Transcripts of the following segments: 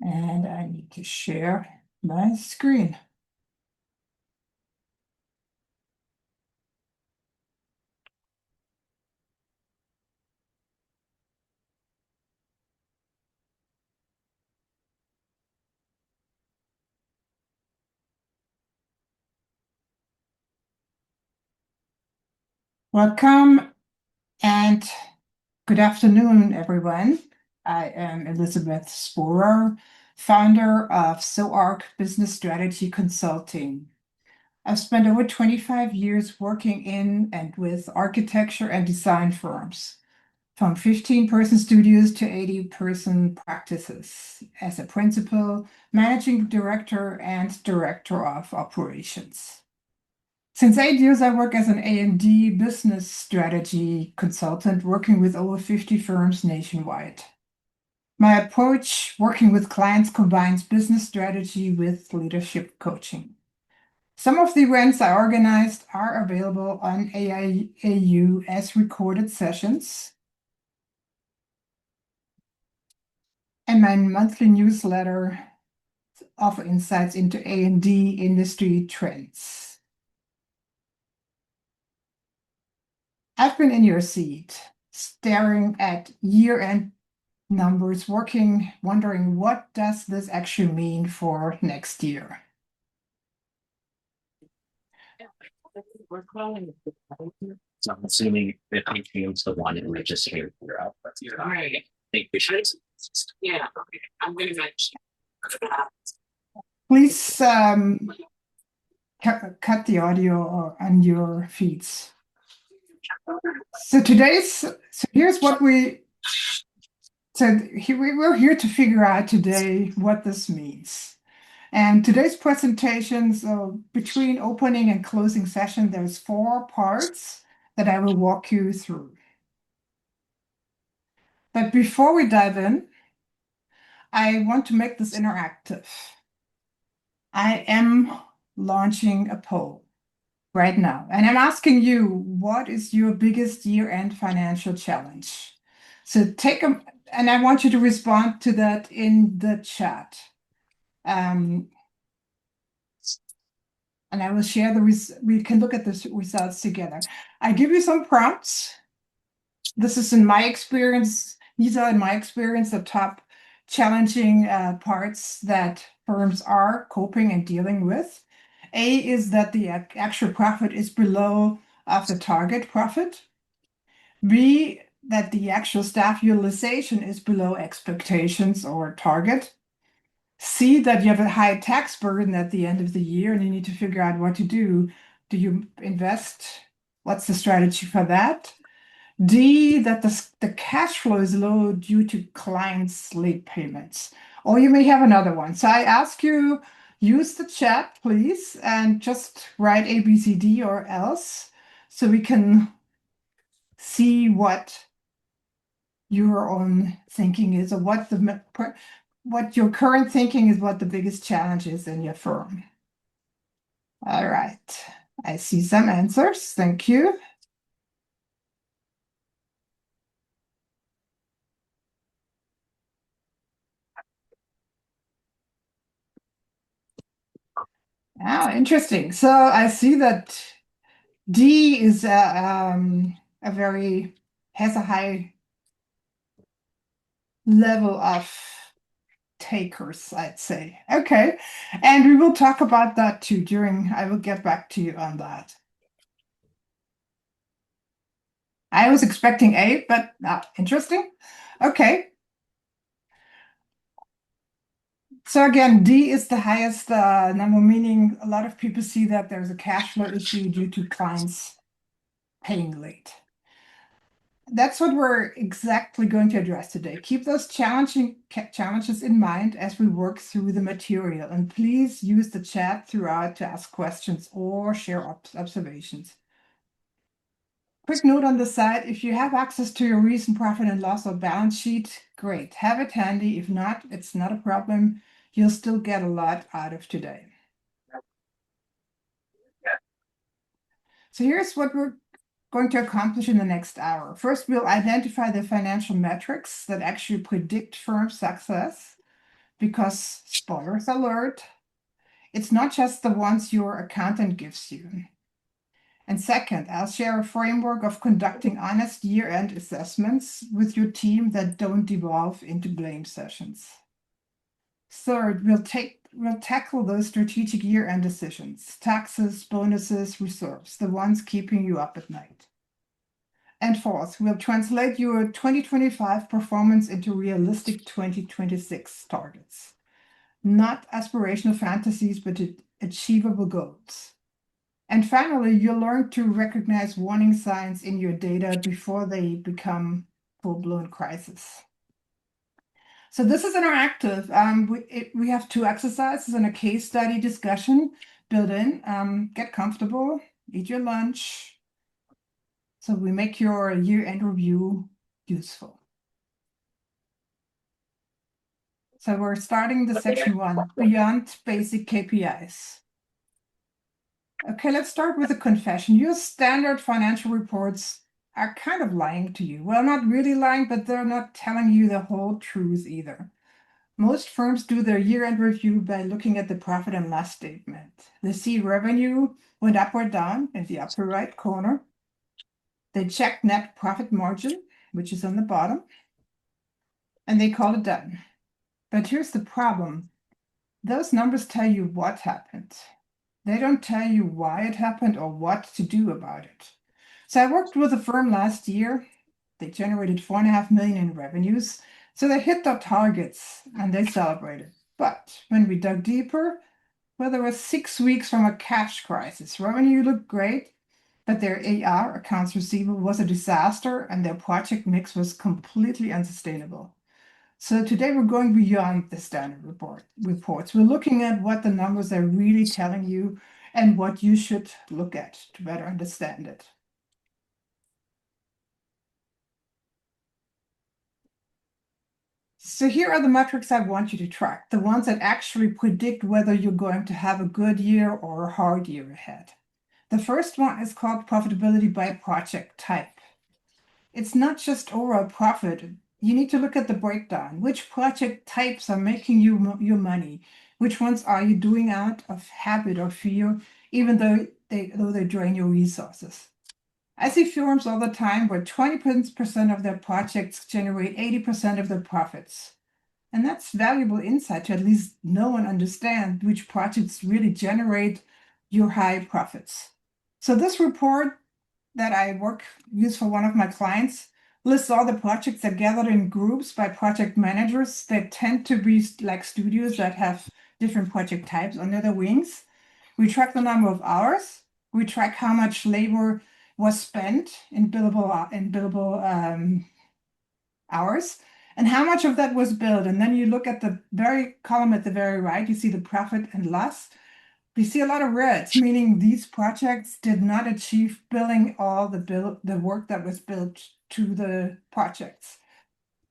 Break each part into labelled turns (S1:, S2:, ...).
S1: And I need to share my screen. Welcome and good afternoon, everyone. I am Elisabeth Sporer, founder of SOARC Business Strategy Consulting. I've spent over 25 years working in and with architecture and design firms, from 15-person studios to 80-person practices as a principal, managing director, and director of operations. Since 8 years, I work as an A&D business strategy consultant, working with over 50 firms nationwide. My approach working with clients combines business strategy with leadership coaching. Some of the events I organized are available on AIAU as recorded sessions, and my monthly newsletter offer insights into A&D industry trends. I've been in your seat, staring at year-end numbers, wondering what does this actually mean for next year?
S2: So I'm assuming if he came to one and registered Europe, I think we should. Yeah, okay. I'm going to
S1: Please cut the audio on your feeds. So here's what we're here to figure out today what this means. And today's presentation, so between opening and closing session, there's 4 parts that I will walk you through. But before we dive in, I want to make this interactive. I am launching a poll right now, and I'm asking you, what is your biggest year-end financial challenge? So and I want you to respond to that in the chat. And I will share we can look at the results together. I give you some prompts. This is in my experience. These are in my experience the top challenging parts that firms are coping and dealing with. A is that the actual profit is below of the target profit. B, that the actual staff utilization is below expectations or target. C, that you have a high tax burden at the end of the year and you need to figure out what to do. Do you invest? What's the strategy for that? D, that the cash flow is low due to clients' late payments. Or you may have another one. So I ask you, use the chat, please, and just write A, B, C, D or else so we can see what your own thinking is, or what your current thinking is, what the biggest challenge is in your firm. All right, I see some answers. Thank you. Oh, interesting. So I see that D is has a high level of takers, I'd say. Okay, and we will talk about that too I will get back to you on that. I was expecting A, but interesting. Okay. So again, D is the highest number, meaning a lot of people see that there's a cash flow issue due to clients paying late. That's what we're exactly going to address today. Keep those challenges in mind as we work through the material, and please use the chat throughout to ask questions or share observations. Quick note on the side, if you have access to your recent profit and loss or balance sheet, great, have it handy. If not, it's not a problem. You'll still get a lot out of today. So here's what we're going to accomplish in the next hour. First, we'll identify the financial metrics that actually predict firm success. because spoilers alert, it's not just the ones your accountant gives you. And second, I'll share a framework of conducting honest year-end assessments with your team that don't devolve into blame sessions. Third, we'll tackle those strategic year-end decisions, taxes, bonuses, reserves, the ones keeping you up at night. And fourth, we'll translate your 2025 performance into realistic 2026 targets. Not aspirational fantasies, but achievable goals. And finally, you'll learn to recognize warning signs in your data before they become full-blown crisis. So this is interactive. We have 2 exercises and a case study discussion built in. Get comfortable, eat your lunch. So we make your year-end review useful. So we're starting the section 1, beyond basic KPIs. Okay, let's start with a confession. Your standard financial reports are kind of lying to you. Well, not really lying, but they're not telling you the whole truth either. Most firms do their year-end review by looking at the profit and loss statement. They see revenue went up or down in the upper right corner. They check net profit margin, which is on the bottom, and they call it done. But here's the problem. Those numbers tell you what happened. They don't tell you why it happened or what to do about it. So I worked with a firm last year. They generated 4.5 million in revenues. So they hit their targets and they celebrated. But when we dug deeper, well, there was 6 weeks from a cash crisis. Revenue looked great, but their AR, accounts receivable, was a disaster and their project mix was completely unsustainable. So today we're going beyond the standard reports. We're looking at what the numbers are really telling you and what you should look at to better understand it. So here are the metrics I want you to track, the ones that actually predict whether you're going to have a good year or a hard year ahead. The first one is called profitability by project type. It's not just overall profit. You need to look at the breakdown. Which project types are making you your money? Which ones are you doing out of habit or fear, even though they drain your resources? I see firms all the time where 20% of their projects generate 80% of their profits. And that's valuable insight to at least know and understand which projects really generate your high profits. So this report that I use for one of my clients lists all the projects that gathered in groups by project managers that tend to be like studios that have different project types under their wings. We track the number of hours. We track how much labor was spent in billable hours and how much of that was billed. And then you look at the very column at the very right, you see the profit and loss. We see a lot of reds, meaning these projects did not achieve billing all the work that was billed to the projects.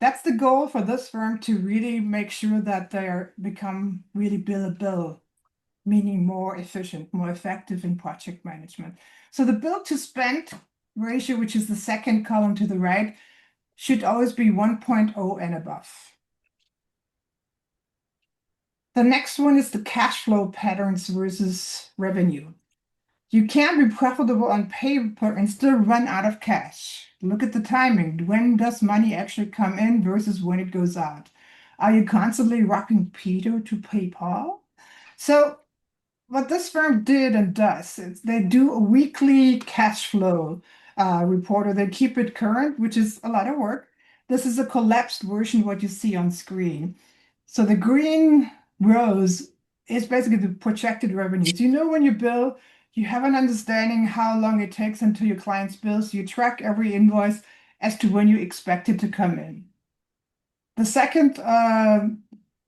S1: That's the goal for this firm, to really make sure that they become really billable, meaning more efficient, more effective in project management. So the bill to spend ratio, which is the second column to the right, should always be 1.0 and above. The next one is the cash flow patterns versus revenue. You can be profitable on paper and still run out of cash. Look at the timing. When does money actually come in versus when it goes out? Are you constantly rocking Peter to pay Paul? So what this firm did and does is they do a weekly cash flow report, or they keep it current, which is a lot of work. This is a collapsed version of what you see on screen. So the green rows is basically the projected revenues. You know, when you bill, you have an understanding how long it takes until your client's bills. You track every invoice as to when you expect it to come in. The second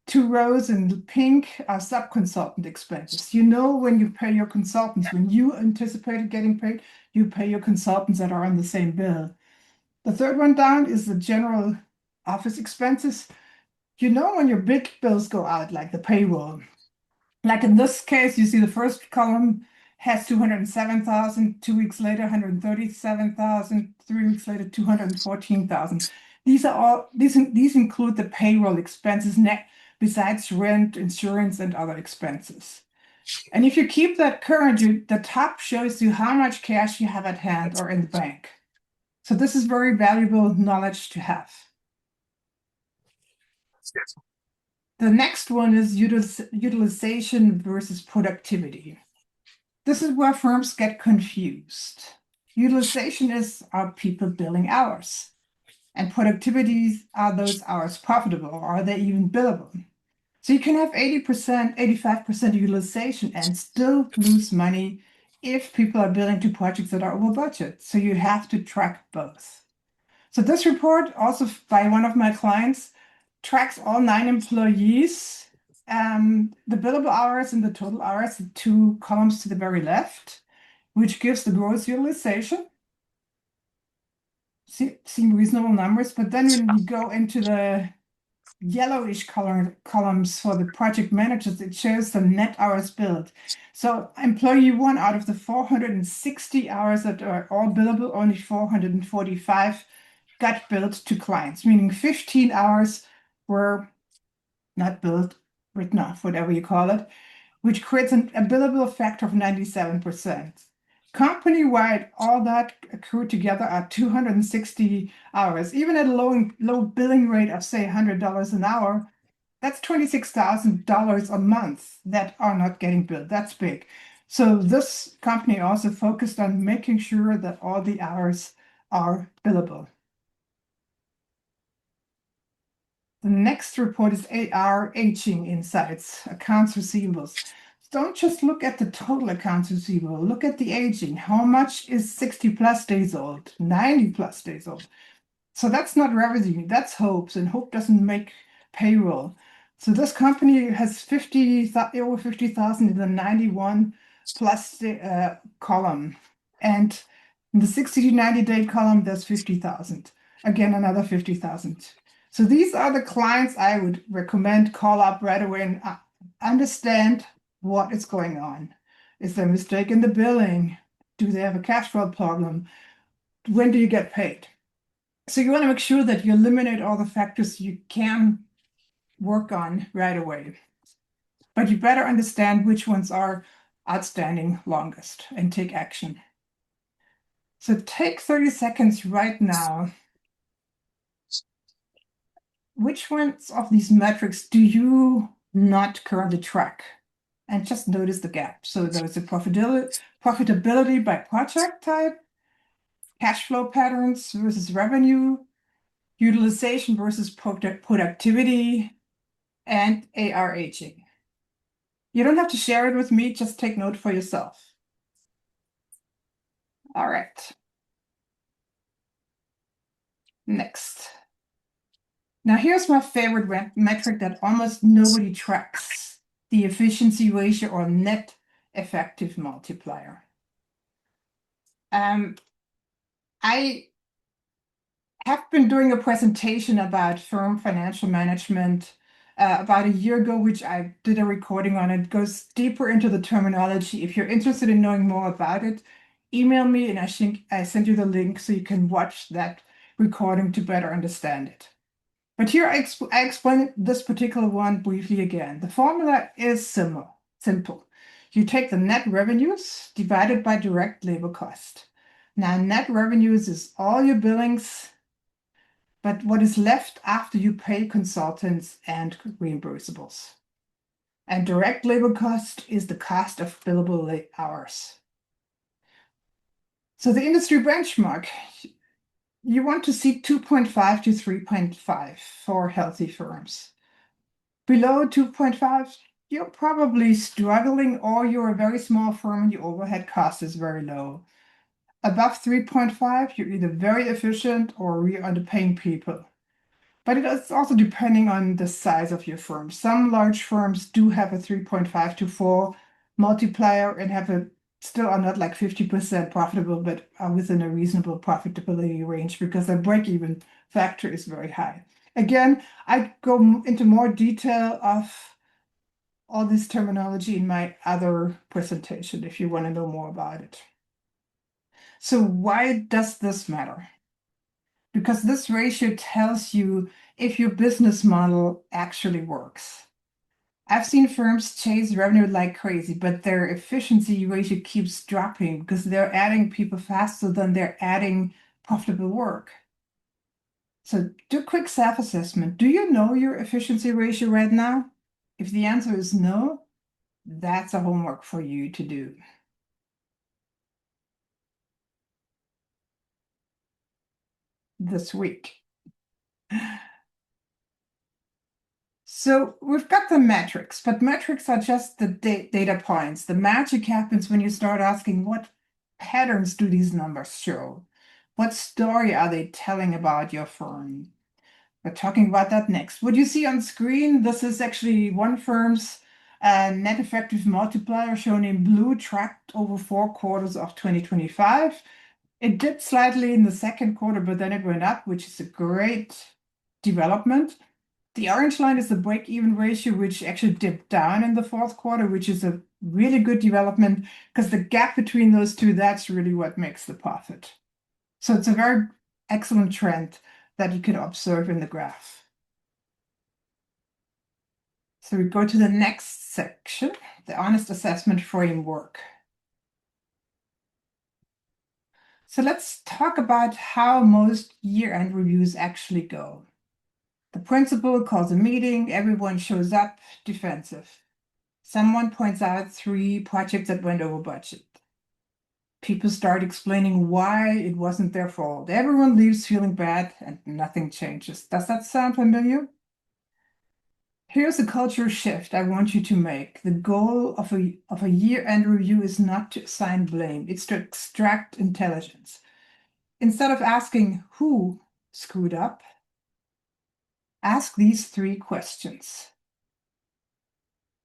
S1: 2 rows in pink are sub-consultant expenses. You know, when you pay your consultants, when you anticipated getting paid, you pay your consultants that are on the same bill. The third one down is the general office expenses. You know, when your big bills go out, like the payroll. Like in this case, you see the first column has 207,000, 2 weeks later, 137,000, 3 weeks later, 214,000. These include the payroll expenses net besides rent, insurance, and other expenses. And if you keep that current, the top shows you how much cash you have at hand or in the bank. So this is very valuable knowledge to have. The next one is utilization versus productivity. This is where firms get confused. Utilization is our people billing hours, and productivity are those hours profitable, or are they even billable? So you can have 80%, 85% utilization and still lose money if people are billing to projects that are over budget. So you have to track both. So this report, also by one of my clients, tracks all 9 employees, the billable hours and the total hours, the 2 columns to the very left, which gives the gross utilization. Seem reasonable numbers, but then when you go into the yellowish columns for the project managers, it shows the net hours billed. So employee 1 out of the 460 hours that are all billable, only 445 got billed to clients, meaning 15 hours were not billed, written off, whatever you call it, which creates a billable factor of 97%. Company-wide, all that accrued together are 260 hours. Even at a low billing rate of, say, $100 an hour, that's $26,000 a month that are not getting billed. That's big. So this company also focused on making sure that all the hours are billable. The next report is AR aging insights, accounts receivables. Don't just look at the total accounts receivable, look at the aging. How much is 60 plus days old, 90 plus days old? So that's not revenue, that's hopes, and hope doesn't make payroll. So this company has over 50,000 in the 91 plus column. And in the 60 to 90 day column, there's 50,000. Again, another 50,000. So these are the clients I would recommend call up right away and understand what is going on. Is there a mistake in the billing? Do they have a cash flow problem? When do you get paid? So you want to make sure that you eliminate all the factors you can work on right away. But you better understand which ones are outstanding longest and take action. So take 30 seconds right now. Which ones of these metrics do you not currently track? And just notice the gap. So there's the profitability by project type, cash flow patterns versus revenue, utilization versus productivity, and AR aging. You don't have to share it with me, just take note for yourself. All right. Next. Now here's my favorite metric that almost nobody tracks, the efficiency ratio or net effective multiplier. I have been doing a presentation about firm financial management about a year ago, which I did a recording on. It goes deeper into the terminology. If you're interested in knowing more about it, email me and I send you the link so you can watch that recording to better understand it. But here I explain this particular one briefly again. The formula is simple. You take the net revenues divided by direct labor cost. Now, net revenues is all your billings, but what is left after you pay consultants and reimbursables. And direct labor cost is the cost of billable hours. So the industry benchmark, you want to see 2.5 to 3.5 for healthy firms. Below 2.5, you're probably struggling, or you're a very small firm and your overhead cost is very low. Above 3.5, you're either very efficient or you're underpaying people. But it is also depending on the size of your firm. Some large firms do have a 3.5 to 4 multiplier and still are not like 50% profitable, but are within a reasonable profitability range because their break-even factor is very high. Again, I go into more detail of all this terminology in my other presentation if you want to know more about it. So why does this matter? Because this ratio tells you if your business model actually works. I've seen firms chase revenue like crazy, but their efficiency ratio keeps dropping because they're adding people faster than they're adding profitable work. So do a quick self-assessment. Do you know your efficiency ratio right now? If the answer is no, that's a homework for you to do this week. So we've got the metrics, but metrics are just the data points. The magic happens when you start asking, what patterns do these numbers show? What story are they telling about your firm? We're talking about that next. What you see on screen, this is actually one firm's net effective multiplier shown in blue, tracked over 4 quarters of 2025. It dipped slightly in the second quarter, but then it went up, which is a great development. The orange line is the break-even ratio, which actually dipped down in the fourth quarter, which is a really good development because the gap between those two, that's really what makes the profit. So it's a very excellent trend that you can observe in the graph. So we go to the next section, the honest assessment framework. So let's talk about how most year-end reviews actually go. The principal calls a meeting, everyone shows up, defensive. Someone points out 3 projects that went over budget. People start explaining why it wasn't their fault. Everyone leaves feeling bad and nothing changes. Does that sound familiar? Here's a culture shift I want you to make. The goal of a year-end review is not to assign blame, it's to extract intelligence. Instead of asking who screwed up, ask these 3 questions.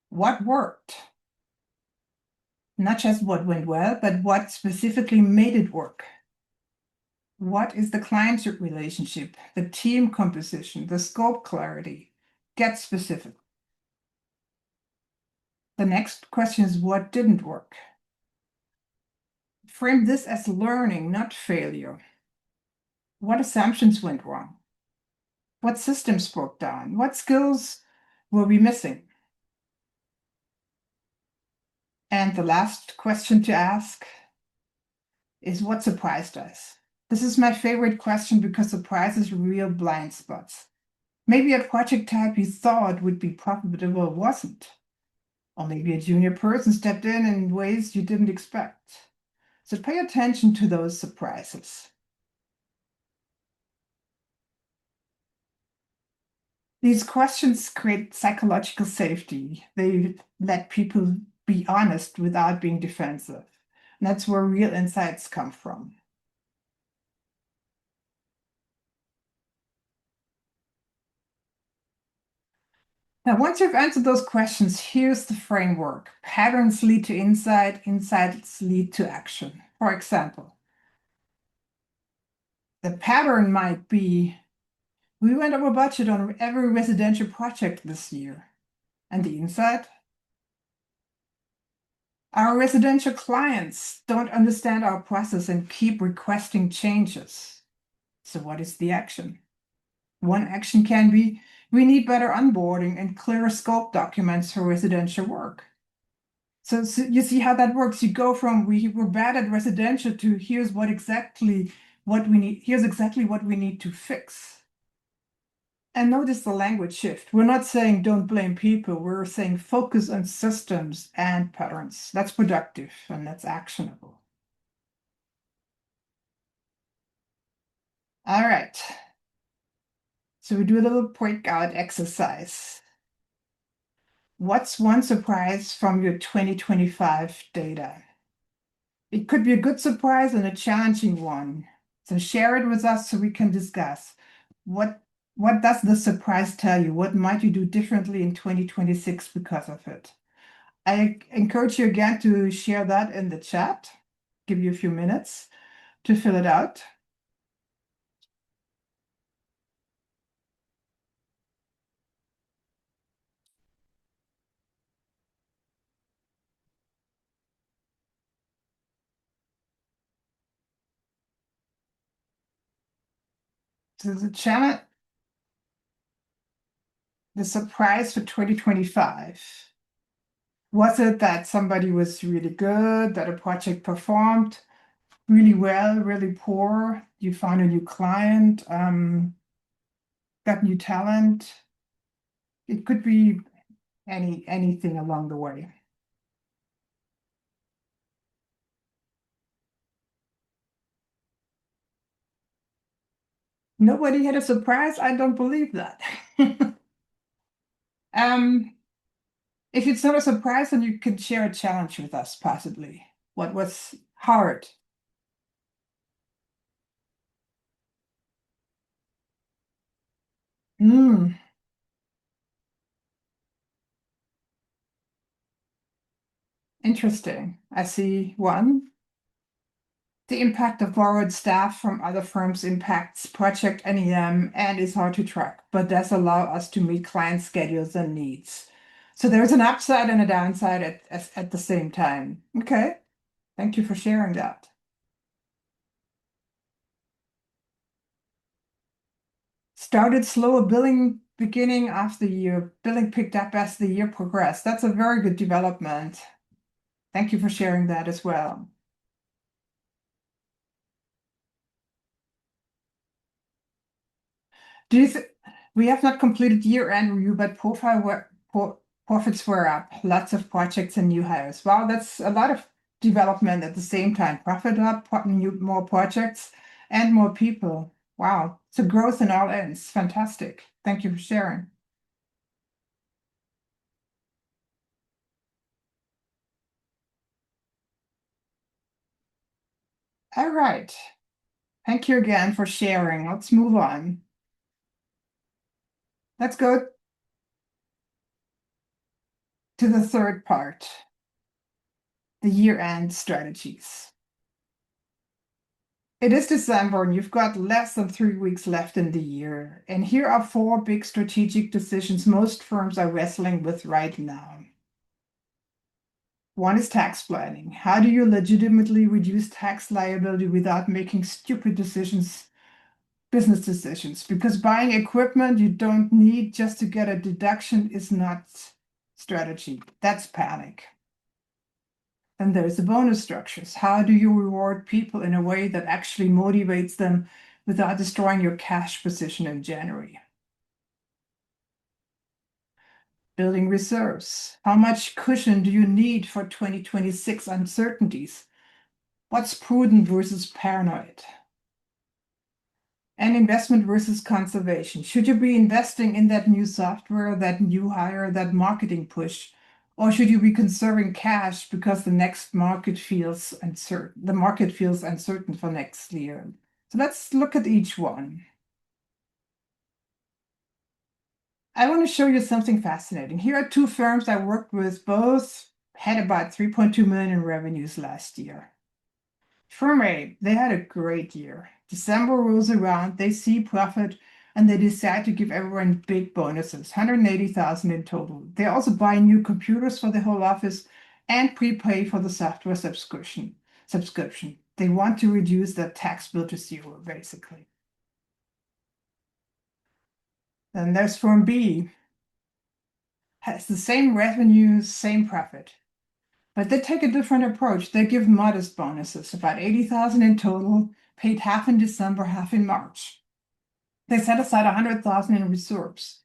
S1: What worked? Not just what went well, but what specifically made it work. What is the client relationship, the team composition, the scope clarity? Get specific. The next question is what didn't work? Frame this as learning, not failure. What assumptions went wrong? What systems broke down? What skills were we missing? And the last question to ask is what surprised us? This is my favorite question because surprises reveal blind spots. Maybe a project type you thought would be profitable wasn't. Or maybe a junior person stepped in ways you didn't expect. So pay attention to those surprises. These questions create psychological safety. They let people be honest without being defensive. And that's where real insights come from. Now, once you've answered those questions, here's the framework. Patterns lead to insight, insights lead to action. For example, the pattern might be, we went over budget on every residential project this year. And the insight? Our residential clients don't understand our process and keep requesting changes. So what is the action? One action can be, we need better onboarding and clearer scope documents for residential work. So you see how that works. You go from we're bad at residential to here's exactly what we need to fix. And notice the language shift. We're not saying don't blame people. We're saying focus on systems and patterns. That's productive and that's actionable. All right. So we do a little breakout exercise. What's one surprise from your 2025 data? It could be a good surprise and a challenging one. So share it with us so we can discuss. What does the surprise tell you? What might you do differently in 2026 because of it? I encourage you again to share that in the chat. Give you a few minutes to fill it out. So the the surprise for 2025? Was it that somebody was really good, that a project performed really well, really poor? You found a new client, got new talent? It could be anything along the way. Nobody had a surprise? I don't believe that. If it's not a surprise, then you can share a challenge with us, possibly. What was hard? Hmm, interesting. I see one. The impact of borrowed staff from other firms impacts project NEM and is hard to track, but does allow us to meet client schedules and needs. So there's an upside and a downside at the same time. Okay, thank you for sharing that. Started slower billing beginning of the year. Billing picked up as the year progressed. That's a very good development. Thank you for sharing that as well. Do you we have not completed year-end review, but profits were up. Lots of projects and new hires. Wow, that's a lot of development at the same time. Profit up, more projects, and more people. Wow, so growth in all ends. Fantastic. Thank you for sharing. All right. Thank you again for sharing. Let's move on. Let's go to the third part, the year-end strategies. It is December and you've got less than 3 weeks left in the year. And here are 4 big strategic decisions most firms are wrestling with right now. One is tax planning. How do you legitimately reduce tax liability without making stupid decisions, business decisions? Because buying equipment you don't need just to get a deduction is not strategy. That's panic. And there's the bonus structures. How do you reward people in a way that actually motivates them without destroying your cash position in January? Building reserves. How much cushion do you need for 2026 uncertainties? What's prudent versus paranoid? And investment versus conservation. Should you be investing in that new software, that new hire, that marketing push? Or should you be conserving cash because the next market feels uncertain? The market feels uncertain for next year. So let's look at each one. I want to show you something fascinating. Here are 2 firms I worked with. Both had about 3.2 million in revenues last year. Firm A, they had a great year. December rolls around, they see profit, and they decide to give everyone big bonuses, 180,000 in total. They also buy new computers for the whole office and prepay for the software subscription. They want to reduce their tax bill to 0, basically. Then there's firm B, has the same revenues, same profit. But they take a different approach. They give modest bonuses, about 80,000 in total, paid half in December, half in March. They set aside 100,000 in reserves.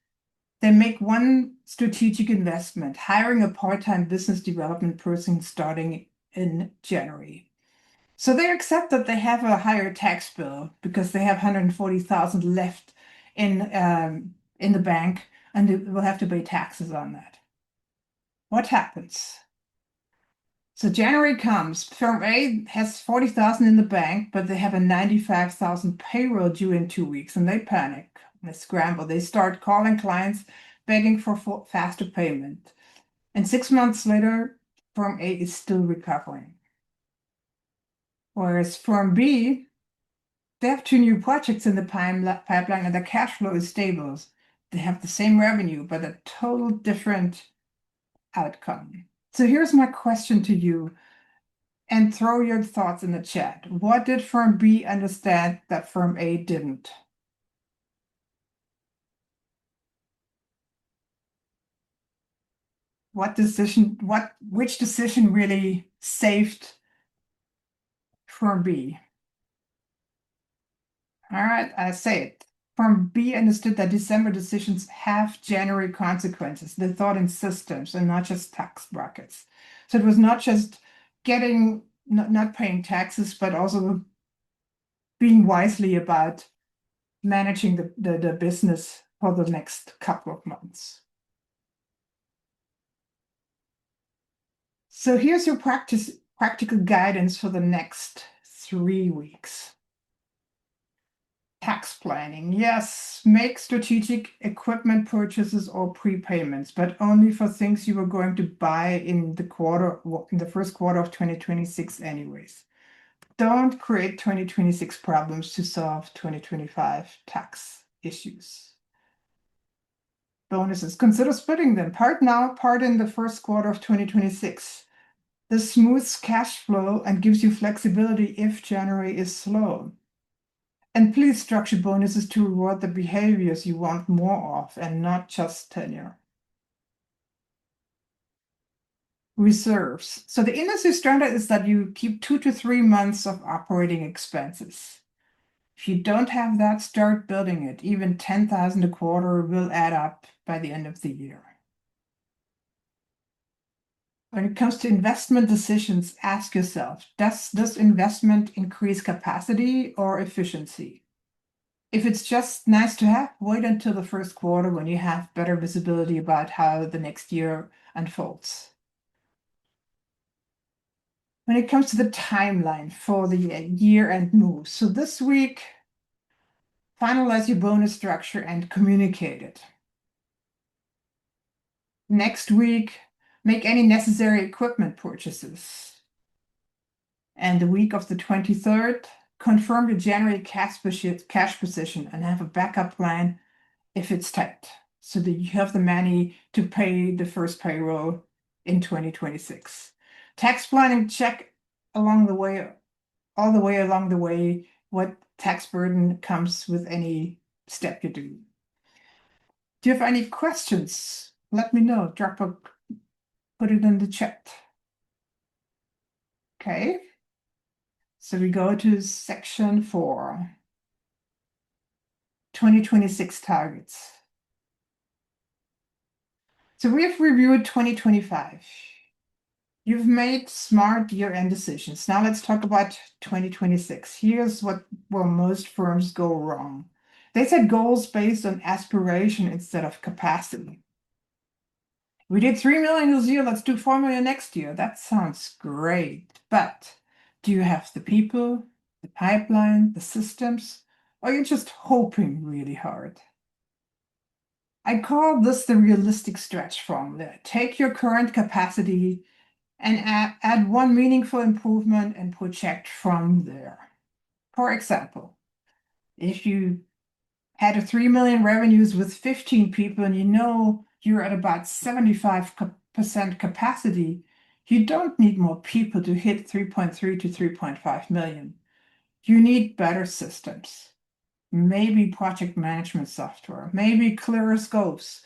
S1: They make one strategic investment, hiring a part-time business development person starting in January. So they accept that they have a higher tax bill because they have 140,000 left in the bank, and they will have to pay taxes on that. What happens? So January comes, firm A has 40,000 in the bank, but they have a 95,000 payroll due in 2 weeks, and they panic. They scramble. They start calling clients, begging for faster payment. And 6 months later, firm A is still recovering. Whereas firm B, they have 2 new projects in the pipeline, and their cash flow is stable. They have the same revenue, but a total different outcome. So here's my question to you. And throw your thoughts in the chat. What did firm B understand that firm A didn't? which decision really saved firm B? All right, I say it. Firm B understood that December decisions have January consequences. They thought in systems and not just tax brackets. So it was not just not paying taxes, but also being wisely about managing the business for the next couple of months. So here's your practical guidance for the next 3 weeks. Tax planning. Yes, make strategic equipment purchases or prepayments, but only for things you were going to buy in the first quarter of 2026 anyways. Don't create 2026 problems to solve 2025 tax issues. Bonuses. Consider splitting them. Part now, part in the first quarter of 2026. This smooths cash flow and gives you flexibility if January is slow. And please structure bonuses to reward the behaviors you want more of and not just tenure. Reserves. So the industry standard is that you keep 2 to 3 months of operating expenses. If you don't have that, start building it. Even 10,000 a quarter will add up by the end of the year. When it comes to investment decisions, ask yourself, does this investment increase capacity or efficiency? If it's just nice to have, wait until the first quarter when you have better visibility about how the next year unfolds. When it comes to the timeline for the year-end moves, so this week, finalize your bonus structure and communicate it. Next week, make any necessary equipment purchases. And the week of the 23rd, confirm your January cash position and have a backup plan if it's tight, so that you have the money to pay the first payroll in 2026. Tax planning, check along the way, all the way along the way, what tax burden comes with any step you do. Do you have any questions? Let me know. Put it in the chat. Okay. So we go to section 4, 2026 targets. So we have reviewed 2025. You've made smart year-end decisions. Now let's talk about 2026. Here's where most firms go wrong. They set goals based on aspiration instead of capacity. We did 3 million this year, let's do 4 million next year. That sounds great, but do you have the people, the pipeline, the systems, or are you just hoping really hard? I call this the realistic stretch formula. Take your current capacity and add one meaningful improvement and project from there. For example, if you had a 3 million revenues with 15 people and you know you're at about 75% capacity, you don't need more people to hit 3.3 to 3.5 million. You need better systems, maybe project management software, maybe clearer scopes,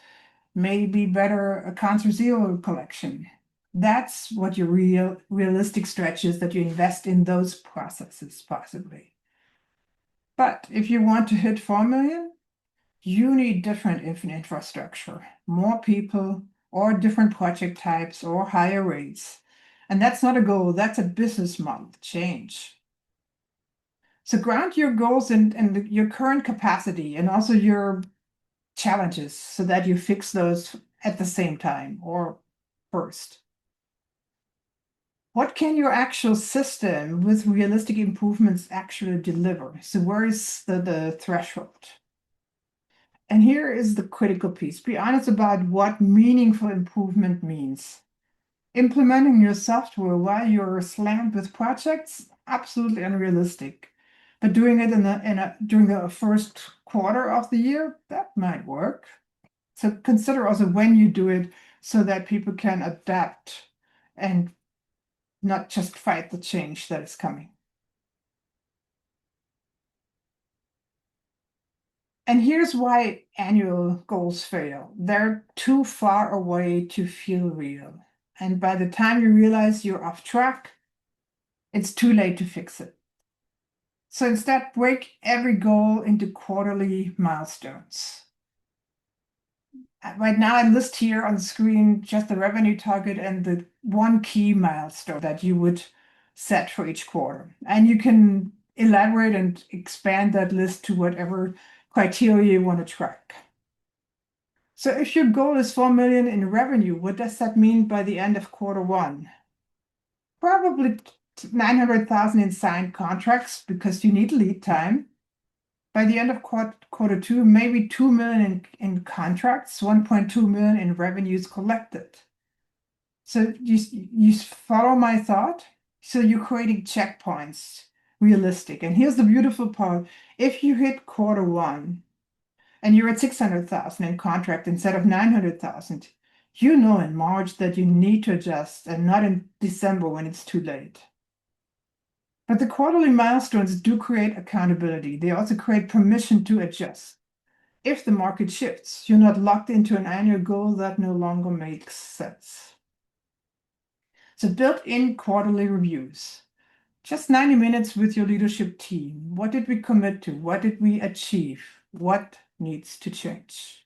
S1: maybe better accounts receivable collection. That's what your realistic stretch is, that you invest in those processes possibly. But if you want to hit 4 million, you need different infrastructure, more people, or different project types, or higher rates. And that's not a goal, that's a business model change. So ground your goals in your current capacity and also your challenges so that you fix those at the same time or first. What can your actual system with realistic improvements actually deliver? So where is the threshold? And here is the critical piece. Be honest about what meaningful improvement means. Implementing your software while you're slammed with projects, absolutely unrealistic. But doing it during the first quarter of the year, that might work. So consider also when you do it so that people can adapt and not just fight the change that is coming. And here's why annual goals fail. They're too far away to feel real. And by the time you realize you're off track, it's too late to fix it. So instead, break every goal into quarterly milestones. Right now, I list here on the screen just the revenue target and the one key milestone that you would set for each quarter. And you can elaborate and expand that list to whatever criteria you want to track. So if your goal is 4 million in revenue, what does that mean by the end of quarter one? Probably 900,000 in signed contracts because you need lead time. By the end of quarter two, maybe 2 million in contracts, 1.2 million in revenues collected. So you follow my thought? So you're creating checkpoints, realistic. And here's the beautiful part. If you hit quarter one and you're at 600,000 in contract instead of 900,000, you know in March that you need to adjust and not in December when it's too late. But the quarterly milestones do create accountability. They also create permission to adjust. If the market shifts, you're not locked into an annual goal that no longer makes sense. So built in quarterly reviews. Just 90 minutes with your leadership team. What did we commit to? What did we achieve? What needs to change?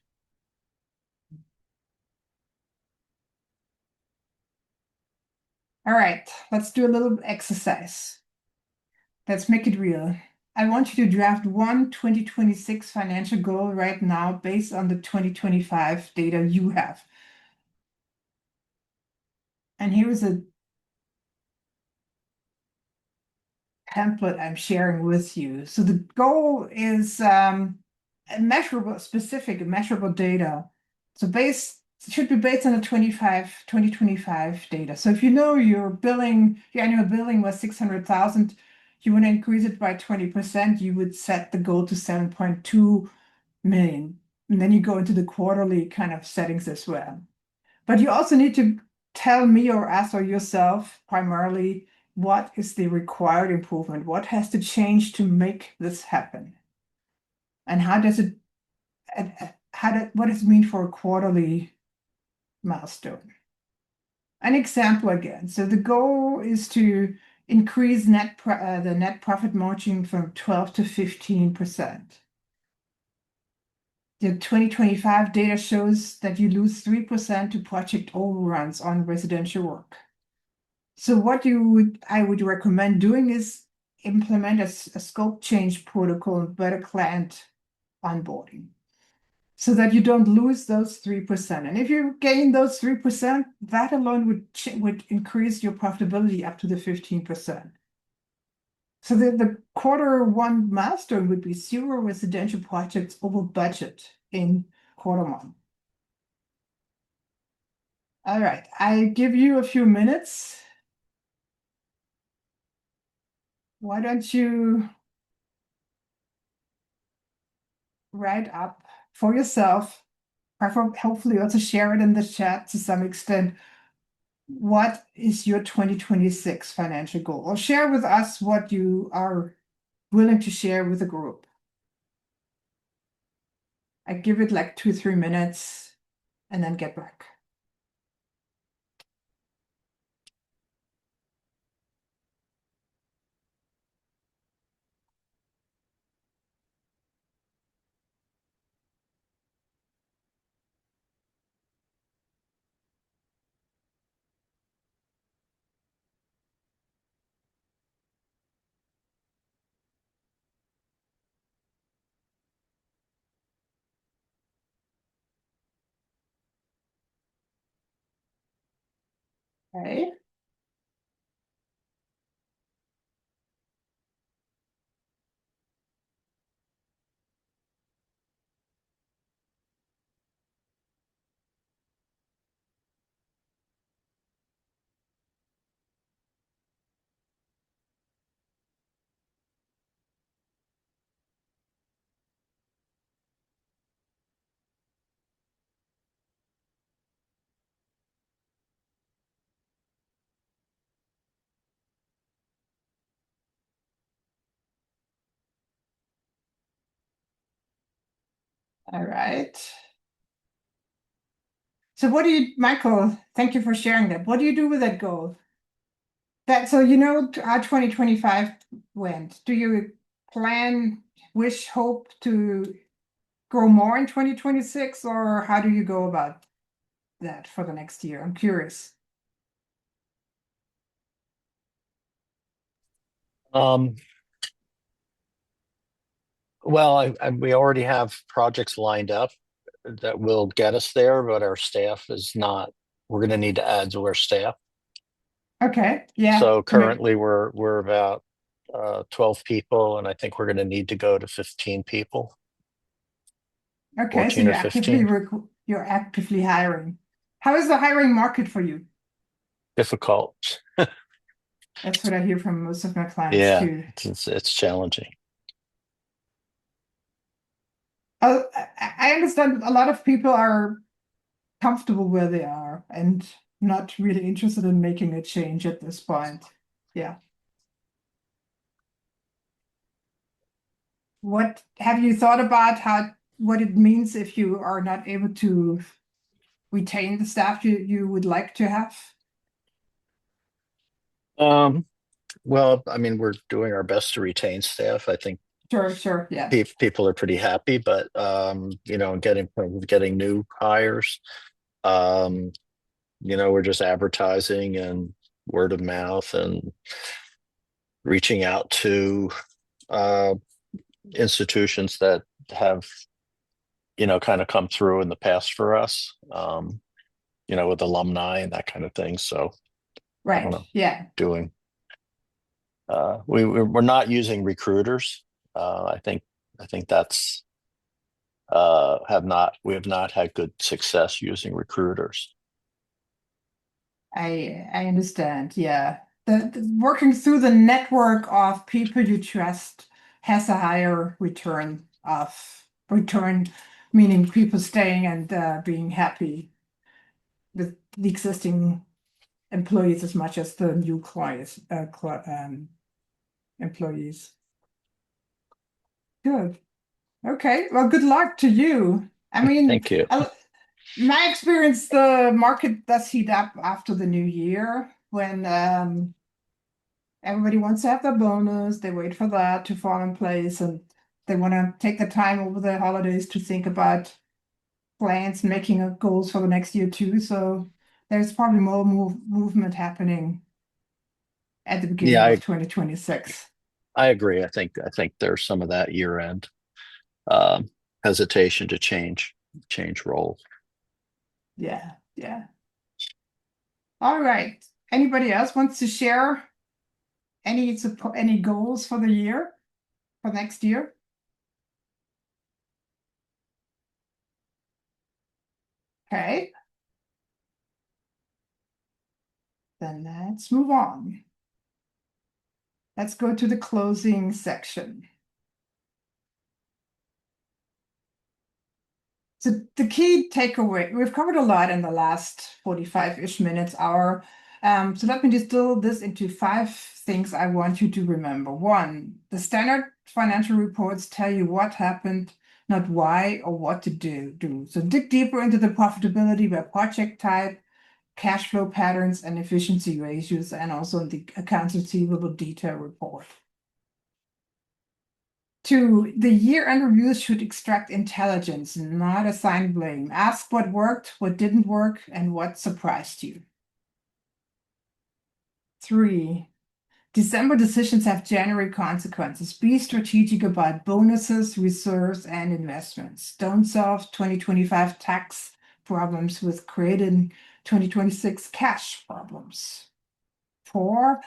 S1: All right, let's do a little exercise. Let's make it real. I want you to draft one 2026 financial goal right now based on the 2025 data you have. And here's a template I'm sharing with you. So the goal is measurable, specific, measurable data. So it should be based on the 2025 data. So if you know your annual billing was 600,000, you want to increase it by 20%, you would set the goal to 7.2 million. And then you go into the quarterly kind of settings as well. But you also need to tell me or us or yourself primarily what is the required improvement? What has to change to make this happen? And how does it, what does it mean for a quarterly milestone? An example again. So the goal is to increase the net profit margin from 12 to 15%. The 2025 data shows that you lose 3% to project overruns on residential work. So what I would recommend doing is implement a scope change protocol and better client onboarding so that you don't lose those 3%. And if you gain those 3%, that alone would increase your profitability up to the 15%. So the quarter one milestone would be 0 residential projects over budget in quarter one. All right, I give you a few minutes. Why don't you write up for yourself, hopefully also share it in the chat to some extent. What is your 2026 financial goal? Or share with us what you are willing to share with the group. I give it like 2-3 minutes and then get back. Okay. All right. So what do you, Michael, thank you for sharing that. What do you do with that goal? So you know how 2025 went. Do you plan, wish, hope to grow more in 2026, or how do you go about that for the next year? I'm curious.
S3: Um, well, we already have projects lined up that will get us there, but our staff is not. We're going to need to add to our staff.
S1: Okay, yeah.
S3: So currently we're about 12 people, and I think we're going to need to go to 15 people,
S1: Okay, so
S3: 14 or 15.
S1: you're actively hiring. How is the hiring market for you?
S3: Difficult.
S1: That's what I hear from most of my clients
S3: Yeah,
S1: too.
S3: it's challenging.
S1: I understand a lot of people are comfortable where they are and not really interested in making a change at this point. Yeah. What have you thought about what it means if you are not able to retain the staff you would like to have?
S3: Um, well, I mean, we're doing our best to retain staff. I think
S1: Sure, yeah.
S3: people are pretty happy, but getting new hires, um, we're just advertising and word of mouth and reaching out to uh, institutions that have kind of come through in the past for us, with alumni and that kind of thing. So I don't
S1: Right.
S3: know,
S1: Yeah.
S3: doing we're not using recruiters. I think that's we have not had good success using recruiters.
S1: I understand. Yeah. The working through the network of people you trust has a higher return, meaning people staying and being happy with the existing employees as much as the new clients, employees. Good. Okay. Well, good luck to you. I mean,
S3: Thank you.
S1: my experience, the market does heat up after the new year when everybody wants to have their bonus. They wait for that to fall in place, and they want to take the time over the holidays to think about plans, making goals for the next year too. So there's probably more movement happening at the
S3: Yeah,
S1: beginning of 2026.
S3: I agree. I think there's some of that year end um, hesitation to change roles.
S1: Yeah, yeah. All right. Anybody else wants to share any goals for the year, for next year? Okay. Then let's move on. Let's go to the closing section. So the key takeaway, we've covered a lot in the last 45-ish minutes, hour. So let me distill this into 5 things I want you to remember. 1, the standard financial reports tell you what happened, not why or what to do. So dig deeper into the profitability by project type, cash flow patterns, and efficiency ratios, and also in the accounts receivable detail report. 2, the year-end reviews should extract intelligence, not assign blame. Ask what worked, what didn't work, and what surprised you. 3, December decisions have January consequences. Be strategic about bonuses, reserves, and investments. Don't solve 2025 tax problems with creating 2026 cash problems. 4,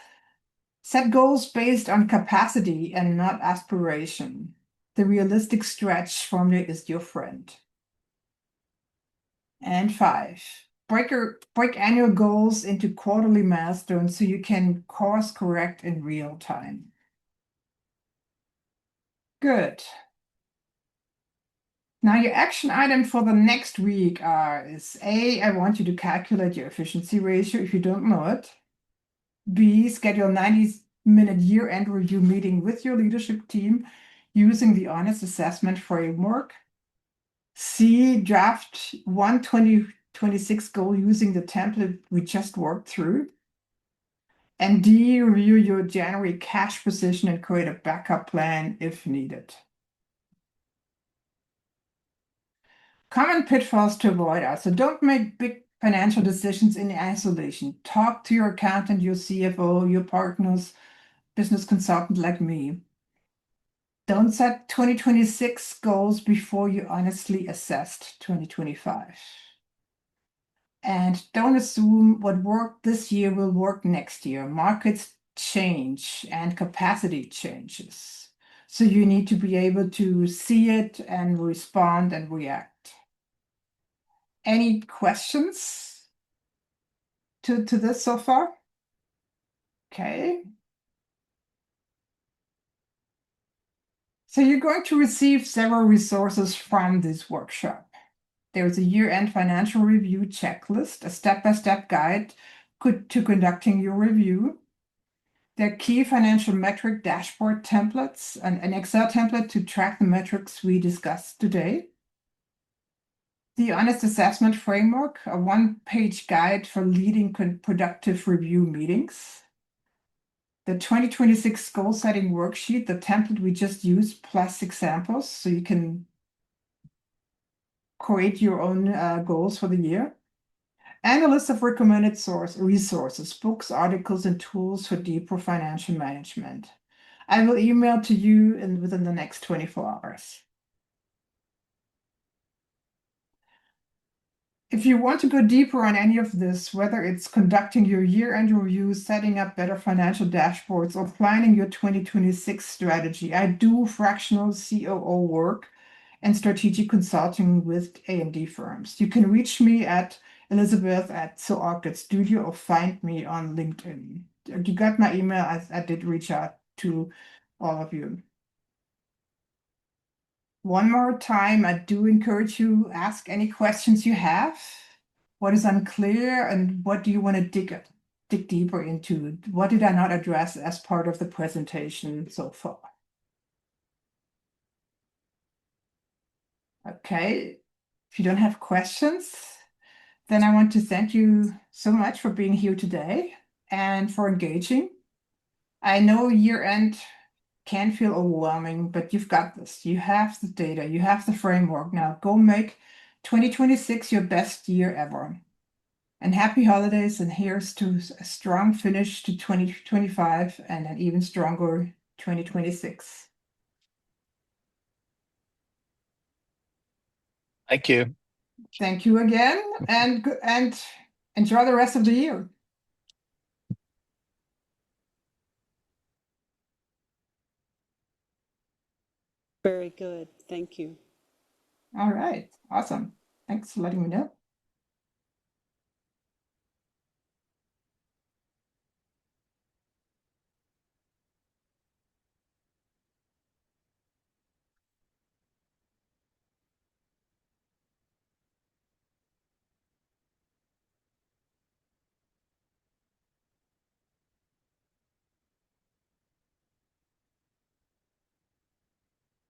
S1: set goals based on capacity and not aspiration. The realistic stretch formula is your friend. And 5, break annual goals into quarterly milestones so you can course correct in real time. Good. Now your action item for the next week is A, I want you to calculate your efficiency ratio if you don't know it. B, schedule 90-minute year-end review meeting with your leadership team using the honest assessment framework. C, draft 2026 goal using the template we just worked through. And D, review your January cash position and create a backup plan if needed. Common pitfalls to avoid are, so don't make big financial decisions in isolation. Talk to your accountant, your CFO, your partners, business consultant like me. Don't set 2026 goals before you honestly assessed 2025. And don't assume what worked this year will work next year. Markets change and capacity changes. So you need to be able to see it and respond and react. Any questions to this so far? Okay. So you're going to receive several resources from this workshop. There's a year-end financial review checklist, a step-by-step guide to conducting your review. There are key financial metric dashboard templates, an Excel template to track the metrics we discussed today. The honest assessment framework, a one-page guide for leading productive review meetings. The 2026 goal setting worksheet, the template we just used, plus examples, so you can create your own goals for the year. And a list of recommended resources, books, articles, and tools for deeper financial management. I will email to you within the next 24 hours. If you want to go deeper on any of this, whether it's conducting your year-end review, setting up better financial dashboards, or planning your 2026 strategy, I do fractional COO work and strategic consulting with A&D firms. You can reach me at Elisabeth@SoArctic.studio or find me on LinkedIn. You got my email. I did reach out to all of you. One more time, I do encourage you ask any questions you have. What is unclear and what do you want to dig deeper into? What did I not address as part of the presentation so far? Okay, if you don't have questions, then I want to thank you so much for being here today and for engaging. I know year-end can feel overwhelming, but you've got this. You have the data, you have the framework. Now go make 2026 your best year ever. And happy holidays, and here's to a strong finish to 2025 and an even stronger 2026.
S3: Thank you.
S1: Thank you again, and enjoy the rest of the year.
S4: Very good. Thank you.
S1: All right, awesome. Thanks for letting me know.